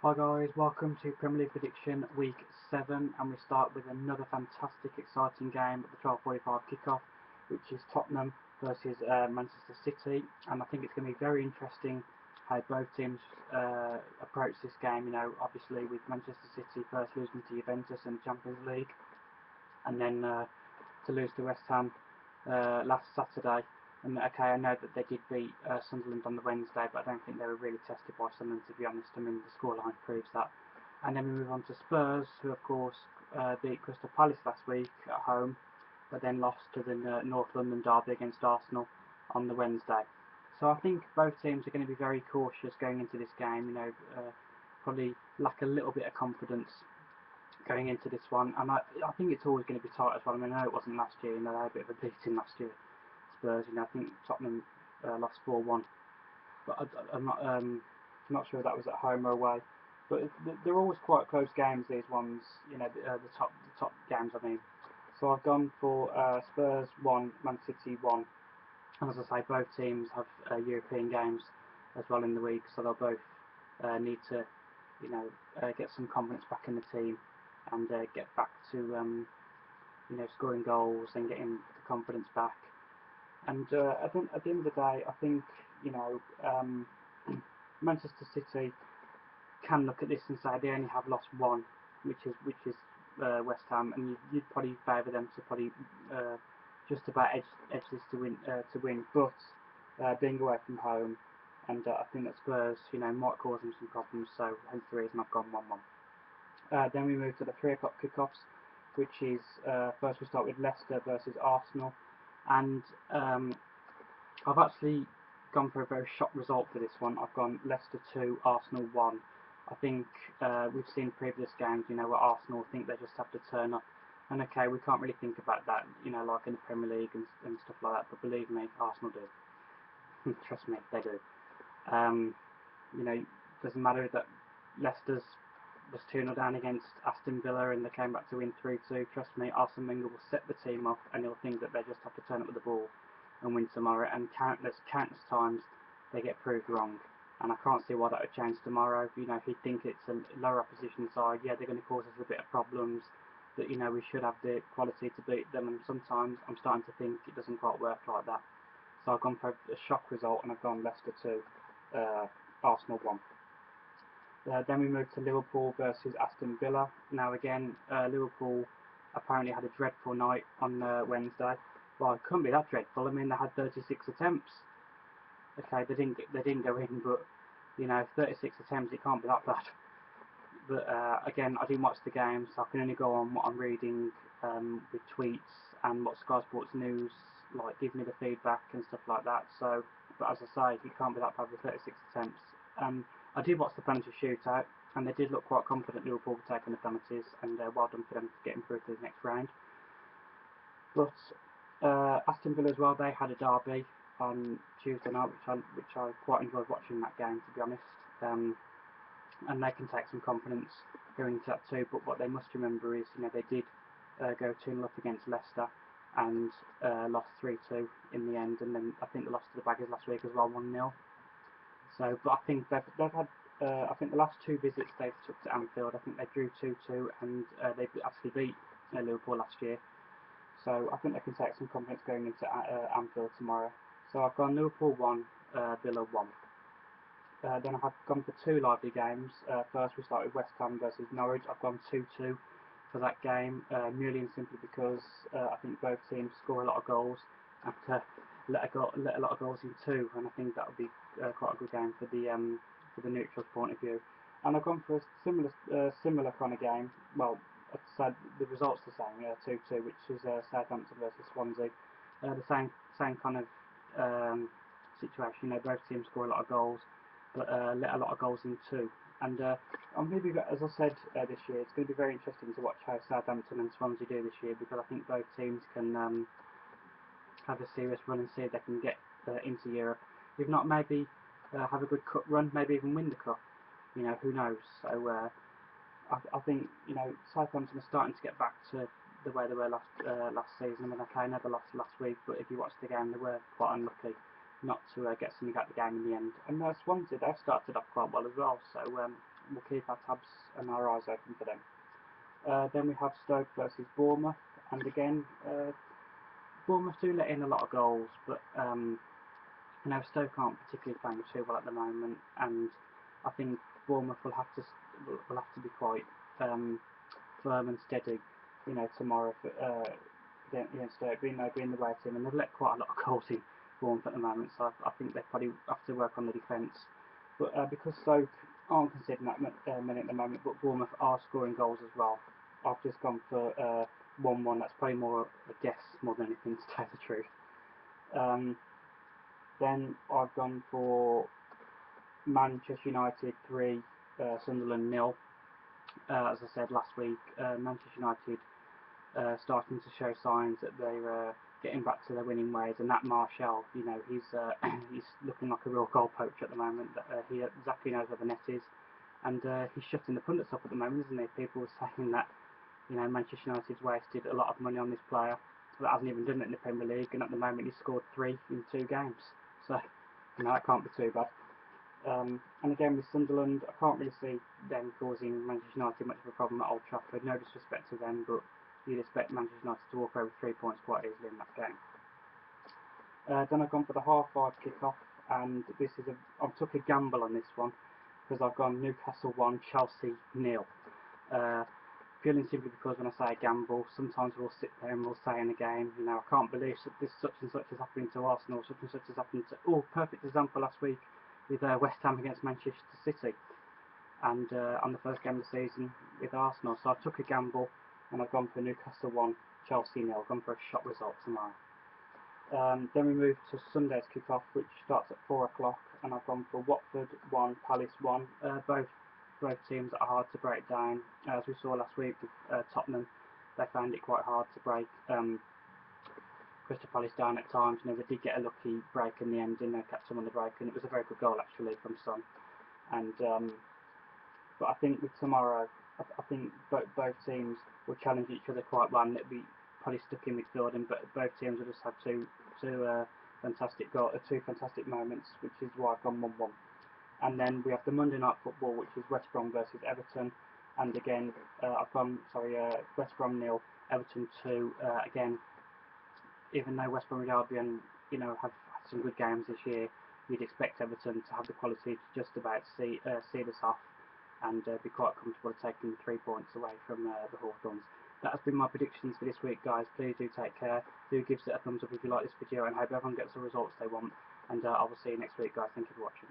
Hi guys, welcome to Premier League Prediction Week 7, and we start with another fantastic exciting game at the 12:45 kickoff, which is Tottenham versus Manchester City, and I think it's going to be very interesting how both teams approach this game. Obviously with Manchester City first losing to Juventus in the Champions League, and then to lose to West Ham last Saturday. And okay, I know that they did beat Sunderland on the Wednesday, but I don't think they were really tested by Sunderland, to be honest. I mean, the scoreline proves that. And then we move on to Spurs, who of course beat Crystal Palace last week at home, but then lost to the North London derby against Arsenal on the Wednesday. So I think both teams are going to be very cautious going into this game. Probably lack a little bit of confidence going into this one, and I think it's always going to be tight as well. I mean, I know it wasn't last year, they had a bit of a beating last year. Spurs, I think Tottenham lost 4-1, but I'm not sure if that was at home or away. But they're always quite close games, these ones. The top games, I mean. So I've gone for Spurs 1, Man City 1, and as I say, both teams have European games as well in the week, so they'll both need to, get some confidence back in the team and get back to scoring goals and getting the confidence back. And at the end of the day, I think Manchester City can look at this and say they only have lost one, which is West Ham, and you'd probably favour them to probably just about edge this to win. But being away from home, and I think that Spurs, might cause them some problems. So hence the reason I've gone 1-1. Then we move to the 3 o'clock kickoffs, which is first we start with Leicester versus Arsenal. And I've actually gone for a very shock result for this one. I've gone Leicester 2, Arsenal 1. I think we've seen previous games, where Arsenal think they just have to turn up. And okay, we can't really think about that, like in the Premier League and stuff like that. But believe me, Arsenal do. Trust me, they do. Doesn't matter that Leicester's was 2-0 down against Aston Villa and they came back to win 3-2. Trust me, Arsene Wenger will set the team up and he'll think that they just have to turn up with the ball and win tomorrow. And countless times they get proved wrong. And I can't see why that would change tomorrow. He'd think it's a lower opposition side. Yeah, they're going to cause us a bit of problems. But we should have the quality to beat them. And sometimes I'm starting to think it doesn't quite work like that. So I've gone for a shock result and I've gone Leicester 2, Arsenal 1. Then we move to Liverpool versus Aston Villa. Now again, Liverpool apparently had a dreadful night on Wednesday. Well, it couldn't be that dreadful. I mean, they had 36 attempts. Okay, they didn't go in, but 36 attempts, it can't be that bad. But again, I didn't watch the game, so I can only go on what I'm reading with tweets and what Sky Sports News give me the feedback and stuff like that. So, but as I say, it can't be that bad with 36 attempts. I did watch the penalty shootout, and they did look quite confident, Liverpool, were taking the penalties, and well done for them getting through to the next round. But Aston Villa as well, they had a derby on Tuesday night, which I quite enjoyed watching that game, to be honest. And they can take some confidence going into that too. But what they must remember is, they did go 2-0 up against Leicester and lost 3-2 in the end, and then I think they lost to the Baggers last week as well, 1-0. So, but I think they've had. I think the last 2 visits they've took to Anfield, I think they drew 2-2, and they actually beat Liverpool last year. So I think they can take some confidence going into Anfield tomorrow. So I've gone Liverpool 1, Villa 1. Then I have gone for 2 lively games. First we start with West Ham versus Norwich. I've gone 2-2 for that game, merely and simply because I think both teams score a lot of goals and let a lot of goals in too, and I think that would be quite a good game for the neutrals' point of view. And I've gone for a similar kind of game. Well, I've said the result's the same, 2-2, which is Southampton versus Swansea. The same kind of situation. Both teams score a lot of goals, but let a lot of goals in too. And I'm going to be, as I said this year, it's going to be very interesting to watch how Southampton and Swansea do this year, because I think both teams can have a serious run and see if they can get into Europe. If not, maybe have a good cup run, maybe even win the cup. Who knows? So I think Southampton are starting to get back to the way they were last season. I mean, okay, never lost last week, but if you watch the game, they were quite unlucky. not to get something out of the game in the end. And Swansea, they've started off quite well as well, so we'll keep our tabs and our eyes open for them. Then we have Stoke versus Bournemouth, and again, Bournemouth do let in a lot of goals, but Stoke aren't particularly playing too well at the moment, and I think Bournemouth will have to be quite firm and steady, tomorrow for, against Stoke, being the away team, and they've let quite a lot of goals in Bournemouth at the moment, so I think they probably have to work on the defence. But because Stoke aren't conceding that many at the moment, but Bournemouth are scoring goals as well, I've just gone for 1-1. That's probably more a guess more than anything, to tell the truth. Then I've gone for Manchester United 3, Sunderland 0. As I said last week, Manchester United starting to show signs that they're getting back to their winning ways, and that Martial, he's looking like a real goal poacher at the moment. He exactly knows where the net is, and he's shutting the pundits up at the moment, isn't he? People were saying that Manchester United's wasted a lot of money on this player that hasn't even done it in the Premier League, and at the moment he's scored 3 in 2 games, so that can't be too bad. And again with Sunderland, I can't really see them causing Manchester United much of a problem at Old Trafford. No disrespect to them, but you'd expect Manchester United to walk over 3 points quite easily in that game. Then I've gone for the half-5 kick-off, and I took a gamble on this one because I've gone Newcastle 1, Chelsea 0. Purely simply because when I say a gamble, sometimes we'll sit there and we'll say in a game, I can't believe this such and such is happening to Arsenal, such and such is happening to... perfect example last week with West Ham against Manchester City, and on the first game of the season with Arsenal. So I took a gamble, and I've gone for Newcastle 1, Chelsea 0. I've gone for a shock result tomorrow. Then we move to Sunday's kick-off, which starts at 4 o'clock, and I've gone for Watford 1, Palace 1. Both teams are hard to break down. As we saw last week with Tottenham, they found it quite hard to break Crystal Palace down at times. They did get a lucky break in the end, catch them on the break, and it was a very good goal actually from Son. And but I think with tomorrow, I think both teams will challenge each other quite well, and it'll be probably stuck in midfield, but both teams will just have two fantastic moments, which is why I've gone 1-1. And then we have the Monday night football, which is West Brom versus Everton, and again I've gone West Brom 0, Everton 2. Again, even though West Bromwich Albion have had some good games this year, you'd expect Everton to have the quality to just about see this off and be quite comfortable taking 3 points away from the Hawthorns. That has been my predictions for this week, guys. Please do take care. Do give it a thumbs up if you like this video, and I hope everyone gets the results they want. And I will see you next week, guys. Thank you for watching.